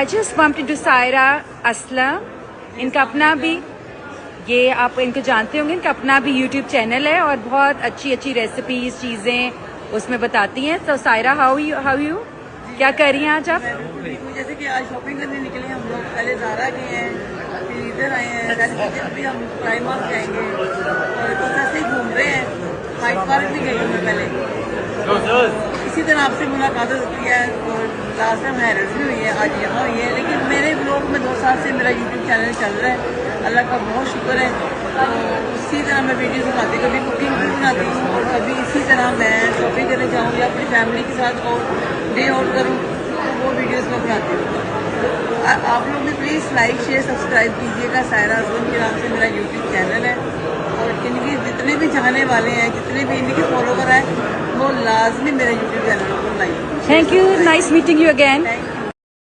I just wanted to Saira Aslam, इनका अपना भी, ये आप इनको जानते होंगे, इनका अपना भी YouTube चैनल है और बहुत अच्छी अच्छी रेसिपीज चीज़ें उसमें बताती हैं। तो सायरा हाउ यू क्या कर रही हैं आज आप? जैसे कि आज शॉपिंग करने निकले हम लोग, पहले ज़ारा गए हैं, फिर इधर आए हैं, अभी हम प्राइमर जाएंगे और बस ऐसे ही घूम रहे हैं। हाइड पार्क भी गई हूँ मैं पहले, इसी तरह आपसे मुलाकात होती है और लास्ट टाइम हैरत भी हुई है, आज यहाँ हुई है। लेकिन मेरे ब्लॉग में 2 साल से मेरा यूट्यूब चैनल चल रहा है, अल्लाह का बहुत शुक्र है। तो इसी तरह मैं वीडियो दिखाती हूँ, कभी कुकिंग भी बनाती हूँ और कभी इसी तरह मैं शॉपिंग करने जाऊँ या अपनी फैमिली के साथ डे आउट करूँ तो वो वीडियोस में बनाती हूँ। आप लोग भी प्लीज़ लाइक शेयर सब्सक्राइब कीजिएगा। सायरा असलम के नाम से मेरा यूट्यूब चैनल है और इनके जितने भी चाहने वाले हैं, जितने भी इनके फॉलोवर हैं, वो लाजमी मेरे यूट्यूब चैनल को like. Thank you, nice meeting you again.